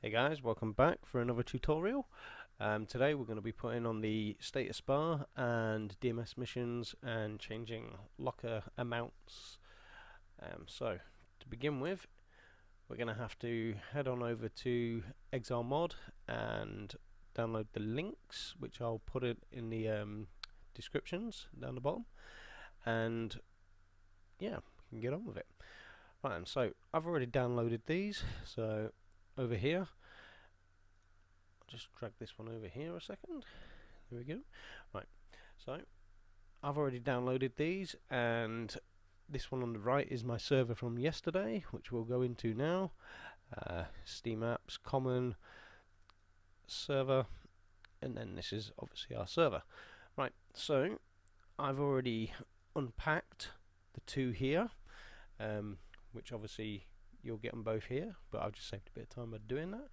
Hey guys, welcome back for another tutorial. Today we're going to be putting on the status bar and DMS missions and changing locker amounts. So to begin with, we're going to have to head on over to Exile mod and download the links, which I'll put it in the descriptions down the bottom, and yeah, we can get on with it. Right, and so I've already downloaded these, so over here, just drag this one over here a second. There we go. Right, so I've already downloaded these, and this one on the right is my server from yesterday, which we'll go into now. Steam apps, common, server, and then this is obviously our server. Right, so I've already unpacked the two here, which obviously you'll get them both here, but I've just saved a bit of time by doing that.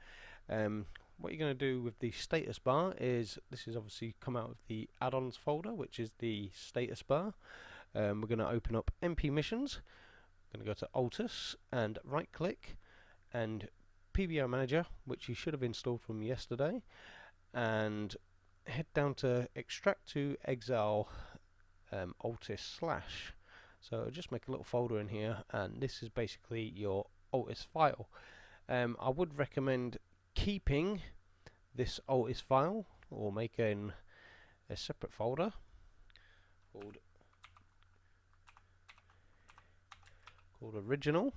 What you're going to do with the status bar is, this is obviously come out of the add-ons folder, which is the status bar. We're going to open up MP missions. We're going to go to Altus and right click and PBO manager, which you should have installed from yesterday, and head down to extract to exile Altus slash. So just make a little folder in here, and this is basically your Altus file. I would recommend keeping this Altus file or making a separate folder called original,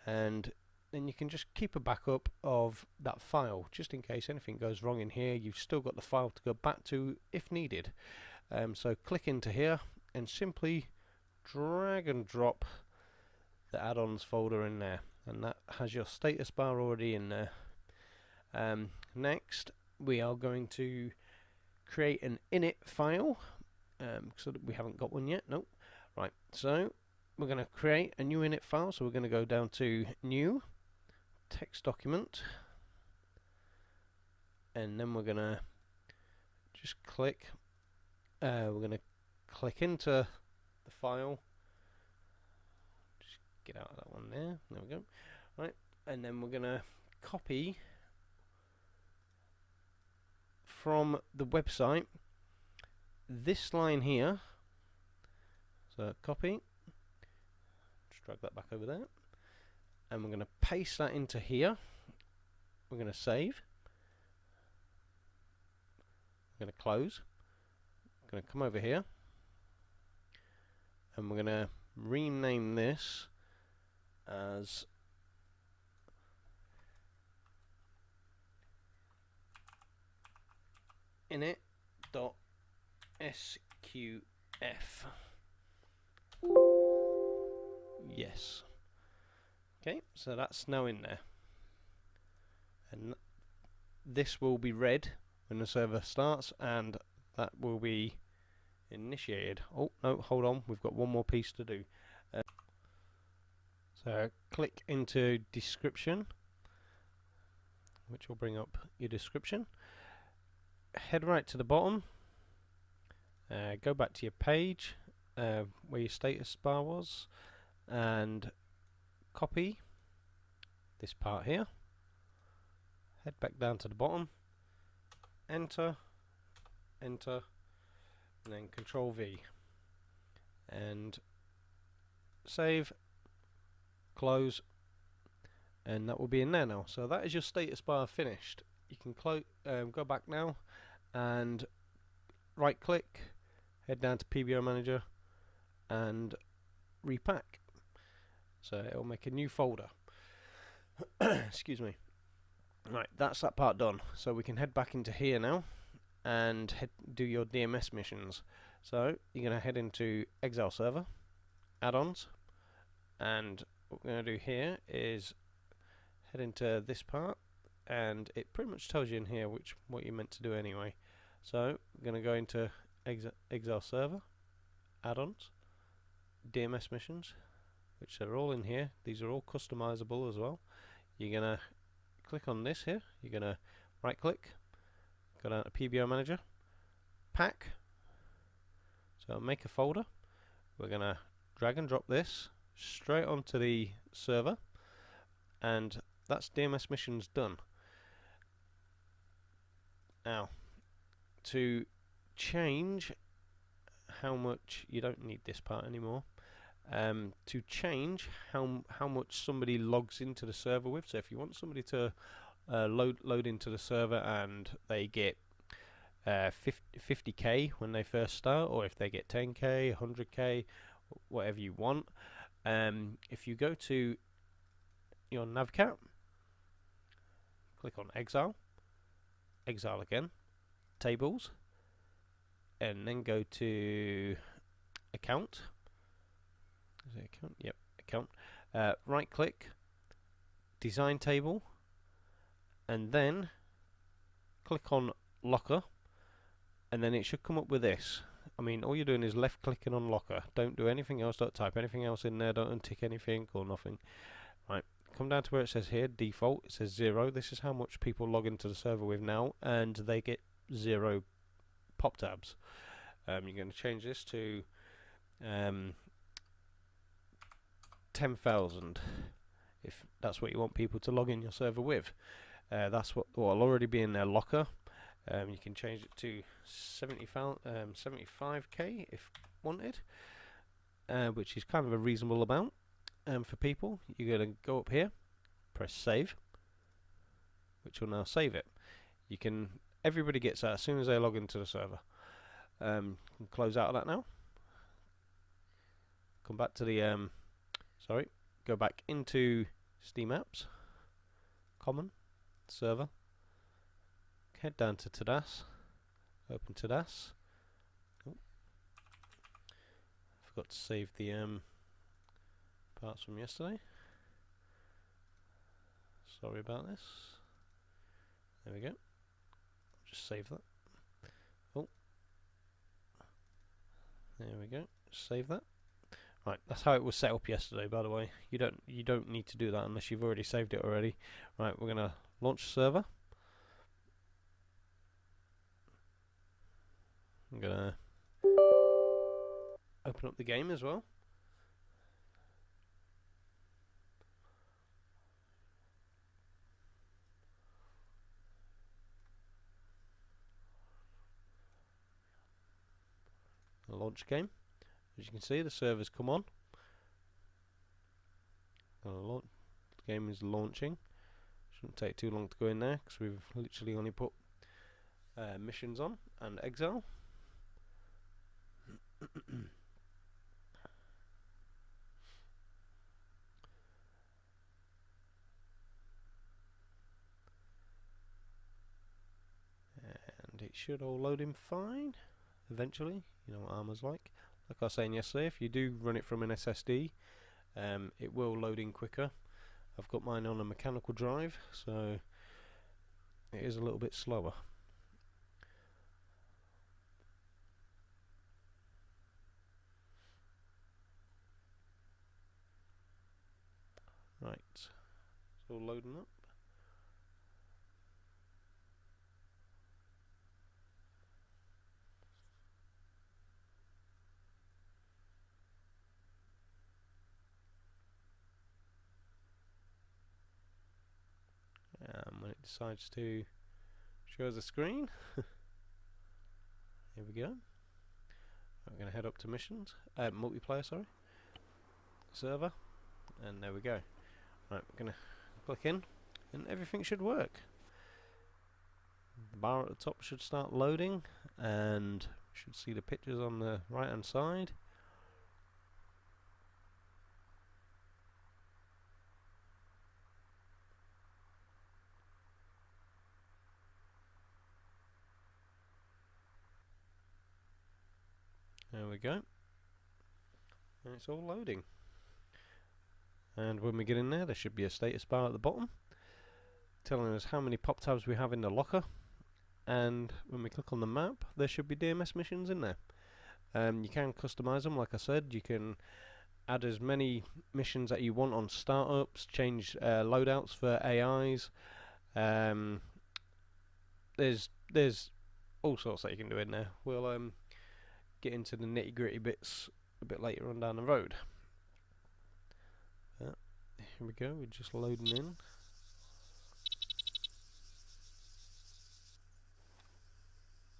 and then you can just keep a backup of that file just in case anything goes wrong in here. You've still got the file to go back to if needed. So click into here and simply drag and drop the add-ons folder in there, and that has your status bar already in there. Next we are going to create an init file, so that we haven't got one yet. Nope. Right, so we're going to create a new init file, so we're going to go down to new text document, and then we're going to just click we're going to click into the file, just get out of that one there we go. Right, and then we're going to copy from the website this line here, so copy, just drag that back over there, and we're going to paste that into here. We're going to save, we're going to close, we're going to come over here, and we're going to rename this as init.sqf. Yes. Okay, so that's now in there, and this will be read when the server starts, and that will be initiated. Oh no, hold on, we've got one more piece to do. So click into description, which will bring up your description. Head right to the bottom, go back to your page where your status bar was, and copy this part here, head back down to the bottom, enter, enter, and then Control V, and save, close, and that will be in there now. So that is your status bar finished. You can go back now and right click, head down to PBO manager and repack, so it will make a new folder. Excuse me. Right, that's that part done, so we can head back into here now and do your DMS missions. So you're going to head into Exile server, add-ons, and what we're going to do here is head into this part, and it pretty much tells you in here what you're meant to do anyway. So we're going to go into Exile server, add-ons, DMS missions, which are all in here. These are all customizable as well. You're going to click on this here, you're going to right click, go down to PBO manager, pack, so make a folder. We're going to drag and drop this straight onto the server, and that's DMS missions done. Now, to change how much, you don't need this part anymore. To change how much somebody logs into the server with. So if you want somebody to load into the server and they get 50k when they first start, or if they get 10k, 100k, whatever you want. If you go to your navicat, click on exile again, tables, and then go to account. Is it account? Yep, account. Right click, design table, and then click on locker, and then it should come up with this. I mean, all you're doing is left clicking on locker. Don't do anything else, don't type anything else in there, don't untick anything or nothing. Right, come down to where it says here, default, it says 0. This is how much people log into the server with now, and they get 0 pop tabs. You're going to change this to 10,000 if that's what you want people to log in your server with. That's what will already be in their locker. You can change it to 75k if wanted, which is kind of a reasonable amount for people. You're going to go up here, press save, which will now save it. You can, everybody gets that as soon as they log into the server. You can close out of that now. Come back to the go back into Steam Apps, Common, Server. Head down to TADAS, open TADAS. Oh, forgot to save the parts from yesterday. Sorry about this. There we go. Just save that. Oh, there we go. Save that. Right, that's how it was set up yesterday, by the way. You don't need to do that unless you've already saved it already. Right, we're gonna launch server. I'm gonna open up the game as well. A launch game. As you can see, the server's come on. The game is launching. Shouldn't take too long to go in there because we've literally only put missions on and exile. And it should all load in fine eventually. You know what Arma's like. Like I was saying yesterday, if you do run it from an SSD, it will load in quicker. I've got mine on a mechanical drive, so it is a little bit slower. Right, it's all loading up. When it decides to show the screen, here we go. I'm going to head up to missions, multiplayer, sorry, server, and there we go. Right, we're going to click in, and everything should work. The bar at the top should start loading, and you should see the pictures on the right hand side. There we go. And it's all loading. And when we get in there, there should be a status bar at the bottom telling us how many pop tabs we have in the locker. And when we click on the map, there should be DMS missions in there. You can customize them, like I said. You can add as many missions that you want on startups, change loadouts for AIs. There's all sorts that you can do in there. We'll get into the nitty gritty bits a bit later on down the road. Here we go, we're just loading in.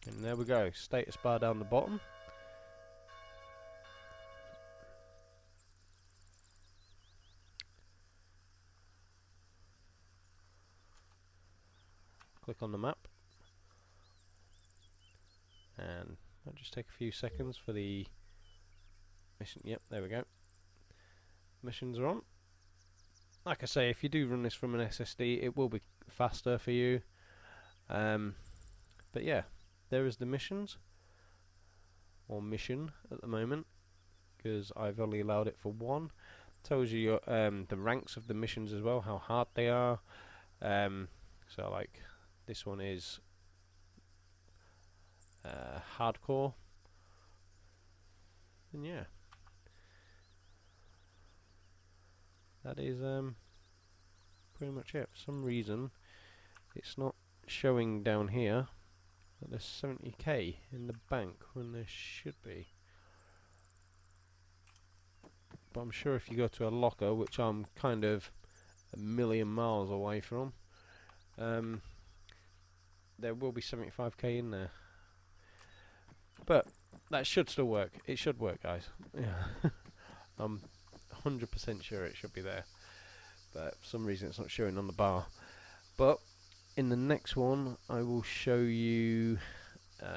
And there we go, status bar down the bottom. Click on the map. And that'll just take a few seconds for the mission. Yep, there we go. Missions are on. Like I say, if you do run this from an SSD, it will be faster for you. But yeah, there is the missions, or mission at the moment, because I've only allowed it for one. Tells you your, the ranks of the missions as well, how hard they are. So like this one is hardcore, and yeah, that is pretty much it. For some reason it's not showing down here that there's 70k in the bank when there should be. But I'm sure if you go to a locker, which I'm kind of a million miles away from, there will be 75k in there. But that should still work. It should work, guys. Yeah. I'm 100% sure it should be there. But for some reason it's not showing on the bar. But in the next one I will show you, we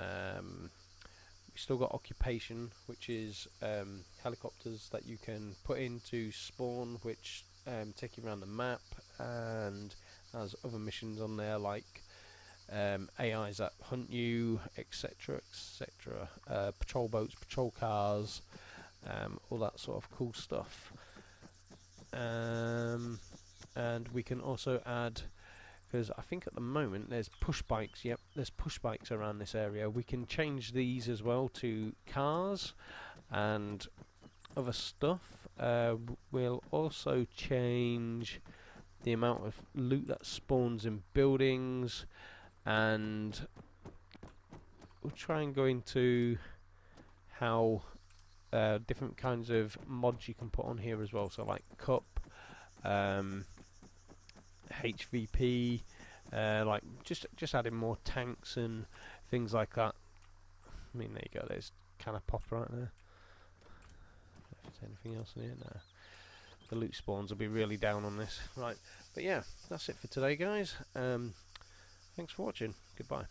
still got occupation, which is helicopters that you can put in to spawn, which take you around the map, and has other missions on there like AIs that hunt you, etc, etc, patrol boats, patrol cars, all that sort of cool stuff. And we can also add, because I think at the moment there's push bikes. Yep, there's push bikes around this area. We can change these as well to cars and other stuff. We'll also change the amount of loot that spawns in buildings, and we'll try and go into how different kinds of mods you can put on here as well. So like cup, HVP, like just adding more tanks and things like that. I mean, there you go, there's kind of pop right there. If there's anything else in here, no. The loot spawns will be really down on this. Right, but yeah, that's it for today, guys. Thanks for watching. Goodbye.